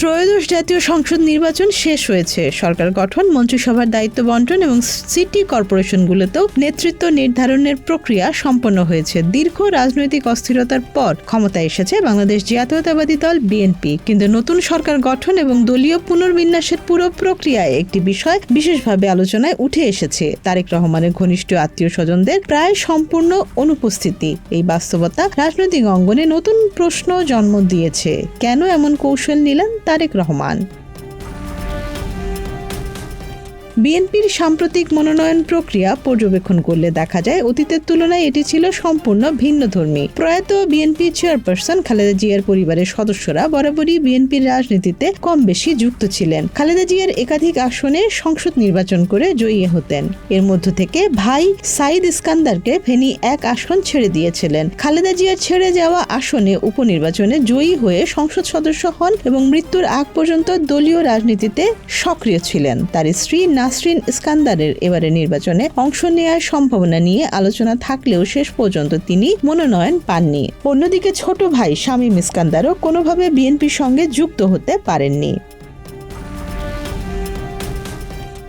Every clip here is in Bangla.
ত্রয়োদশ জাতীয় সংসদ নির্বাচন শেষ হয়েছে। সরকার গঠন, মন্ত্রিসভার দায়িত্ব বন্টন এবং সিটি কর্পোরেশনগুলোতেও নেতৃত্ব নির্ধারণের প্রক্রিয়া সম্পন্ন হয়েছে। দীর্ঘ রাজনৈতিক অস্থিরতার পর ক্ষমতায় এসেছে বাংলাদেশ জাতীয়তাবাদী দল বিএনপি। কিন্তু নতুন সরকার গঠন এবং দলীয় পুনর্বিন্যাসের পুরো প্রক্রিয়ায় একটি বিষয় বিশেষভাবে আলোচনায় উঠে এসেছে: তারেক রহমানের ঘনিষ্ঠ আত্মীয় স্বজনদের প্রায় সম্পূর্ণ অনুপস্থিতি। এই বাস্তবতা রাজনৈতিক অঙ্গনে নতুন প্রশ্ন জন্ম দিয়েছে। কেন এমন কৌশল নিলেন তারেক রহমান? বিএনপির সাম্প্রতিক মনোনয়ন প্রক্রিয়া পর্যবেক্ষণ করলে দেখা যায় অতীতের তুলনায় এটি ছিল সম্পূর্ণ ভিন্নধর্মী। প্রয়াত বিএনপি চেয়ারপারসন খালেদা জিয়ার পরিবারের সদস্যরা বরাবরই বিএনপির রাজনীতিতে কম বেশি যুক্ত ছিলেন। খালেদা জিয়ার একাধিক আসনে সংসদ নির্বাচন করে জয়ী হতেন। এর মধ্য থেকে ভাই সাইদ ইস্কান্দারকে ফেনী 1 আসন ছেড়ে দিয়েছিলেন। খালেদা জিয়ার ছেড়ে যাওয়া আসনে উপনির্বাচনে জয়ী হয়ে সংসদ সদস্য হন এবং মৃত্যুর আগ পর্যন্ত দলীয় রাজনীতিতে সক্রিয় ছিলেন। তার স্ত্রী নাসরিন ইস্কান্দারের এবারে নির্বাচনে অংশ নেওয়ার সম্ভাবনা নিয়ে আলোচনা থাকলেও শেষ পর্যন্ত তিনি মনোনয়ন পাননি। অন্যদিকে ছোট ভাই শামীম ইস্কান্দারও কোনোভাবে বিএনপির সঙ্গে যুক্ত হতে পারেননি।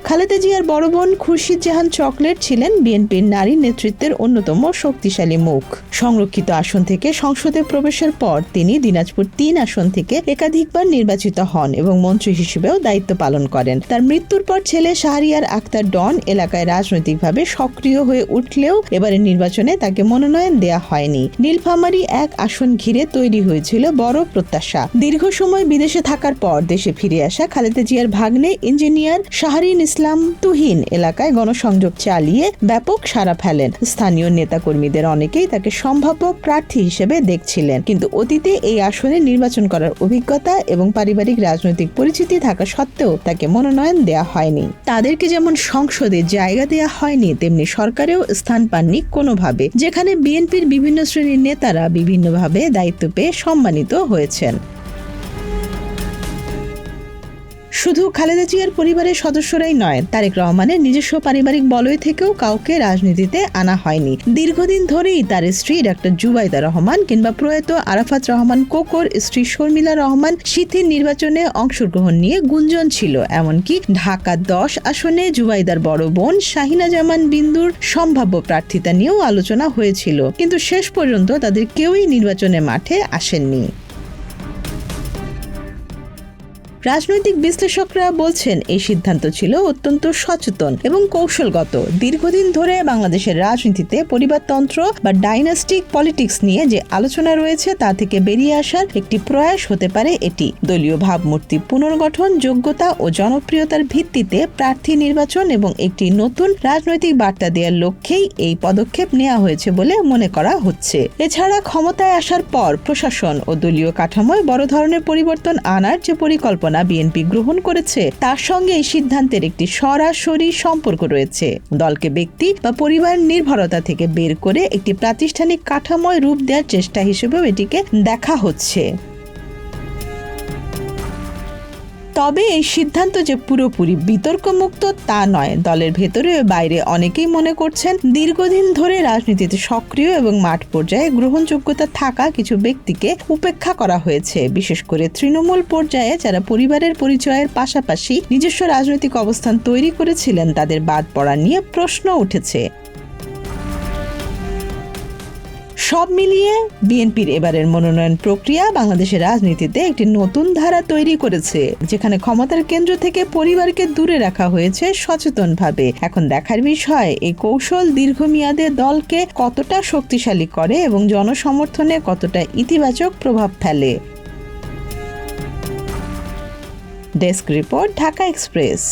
খালেদা জিয়ার বড় বোন খুরশিদ জাহান চকলেট ছিলেন বিএনপির নারী নেতৃত্বের অন্যতম শক্তিশালী মুখ। সংরক্ষিত আসন থেকে সংসদে প্রবেশের পর তিনি দিনাজপুর 3 আসন থেকে একাধিকবার নির্বাচিত হন এবং মন্ত্রী হিসেবেও দায়িত্ব পালন করেন। তার মৃত্যুর পর ছেলে শাহরিয়ার আক্তার ডন এলাকায় রাজনৈতিকভাবে সক্রিয় হয়ে উঠলেও এবারে নির্বাচনে তাকে মনোনয়ন দেয়া হয়নি। নীলফামারী 1 আসন ঘিরে তৈরি হয়েছিল বড় প্রত্যাশা। দীর্ঘ সময় বিদেশে থাকার পর দেশে ফিরে আসা খালেদা জিয়ার ভাগ্নে ইঞ্জিনিয়ার শাহরিন ইসলাম তুহিন এলাকায় গণসংযোগ চালিয়ে ব্যাপক সাড়া ফেলেন। স্থানীয় নেতাকর্মীদের অনেকেই তাকে সম্ভাব্য প্রার্থী হিসেবে দেখছিলেন, কিন্তু অতীতে এই আসনে নির্বাচন করার অভিজ্ঞতা এবং পারিবারিক রাজনৈতিক পরিচিতি থাকা সত্ত্বেও তাকে মনোনয়ন দেয়া হয়নি। তাদেরকে যেমন সংসদে জায়গা দেয়া হয়নি, তেমনি সরকারেও স্থান পাননি কোনোভাবে, যেখানে বিএনপির বিভিন্ন শ্রেণীর নেতারা বিভিন্নভাবে দায়িত্ব পেয়ে সম্মানিত হয়েছেন। শুধু খালেদা জিয়ার পরিবারের সদস্যরাই নয়, তারেক রহমানের নিজস্ব পারিবারিক বলয় থেকেও কাউকে রাজনীতিতে আনা হয়নি। দীর্ঘদিন ধরেই তার স্ত্রী ডাক্তার জুবাইদা রহমান কিংবা প্রয়াত আরাফাত রহমান কোকর স্ত্রী শর্মিলা রহমান সিথির নির্বাচনে অংশগ্রহণ নিয়ে গুঞ্জন ছিল। এমনকি ঢাকা 10 আসনে জুবাইদার বড় বোন শাহিনা জামান বিন্দুর সম্ভাব্য প্রার্থিতা নিয়েও আলোচনা হয়েছিল, কিন্তু শেষ পর্যন্ত তাদের কেউই নির্বাচনের মাঠে আসেননি। রাজনৈতিক বিশ্লেষকরা বলছেন এই সিদ্ধান্ত ছিল অত্যন্ত সচেতন এবং কৌশলগত। দীর্ঘদিন ধরে বাংলাদেশের রাজনীতিতে পরিবারতন্ত্র বা ডাইনাস্টিক পলিটিক্স নিয়ে যে আলোচনা রয়েছে তা থেকে বেরিয়ে আসার একটি প্রয়াস হতে পারে এটি। দলীয় ভাবমূর্তি পুনর্গঠন, যোগ্যতা ও জনপ্রিয়তার ভিত্তিতে প্রার্থী নির্বাচন এবং একটি নতুন রাজনৈতিক বার্তা দেওয়ার লক্ষ্যেই এই পদক্ষেপ নেওয়া হয়েছে বলে মনে করা হচ্ছে। এছাড়া ক্ষমতায় আসার পর প্রশাসন ও দলীয় কাঠামোয় বড় ধরনের পরিবর্তন আনার যে পরিকল্পনা বিএনপি গ্রহণ করেছে তার সঙ্গে এই সিদ্ধান্তের একটি সরাসরি সম্পর্ক রয়েছে। দলকে ব্যক্তি বা পরিবার নির্ভরতা থেকে বের করে একটি প্রাতিষ্ঠানিক কাঠামোয় রূপ দেওয়ার চেষ্টা হিসেবেও এটিকে দেখা হচ্ছে। তবে এই সিদ্ধান্ত যে পুরোপুরি বিতর্কমুক্ত তা নয়। দলের ভেতরে ও বাইরে অনেকেই মনে করছেন দীর্ঘদিন ধরে রাজনীতিতে সক্রিয় এবং মাঠ পর্যায়ে গ্রহণযোগ্যতা থাকা কিছু ব্যক্তিকে উপেক্ষা করা হয়েছে। বিশেষ করে তৃণমূল পর্যায়ে যারা পরিবারের পরিচয়ের পাশাপাশি নিজস্ব রাজনৈতিক অবস্থান তৈরি করেছিলেন তাদের বাদ পড়া নিয়ে প্রশ্ন উঠেছে। সব মিলিয়ে বিএনপির এবারের মনোনয়ন প্রক্রিয়া বাংলাদেশের রাজনীতিতে একটি নতুন ধারা তৈরি করেছে, যেখানে ক্ষমতার কেন্দ্র থেকে পরিবারকে দূরে রাখা হয়েছে সচেতনভাবে। এখন দেখার বিষয় এই কৌশল দীর্ঘমেয়াদে দলকে কতটা শক্তিশালী করে এবং জনসমর্থনে কতটা ইতিবাচক প্রভাব ফেলে। Desk report, Dhaka express.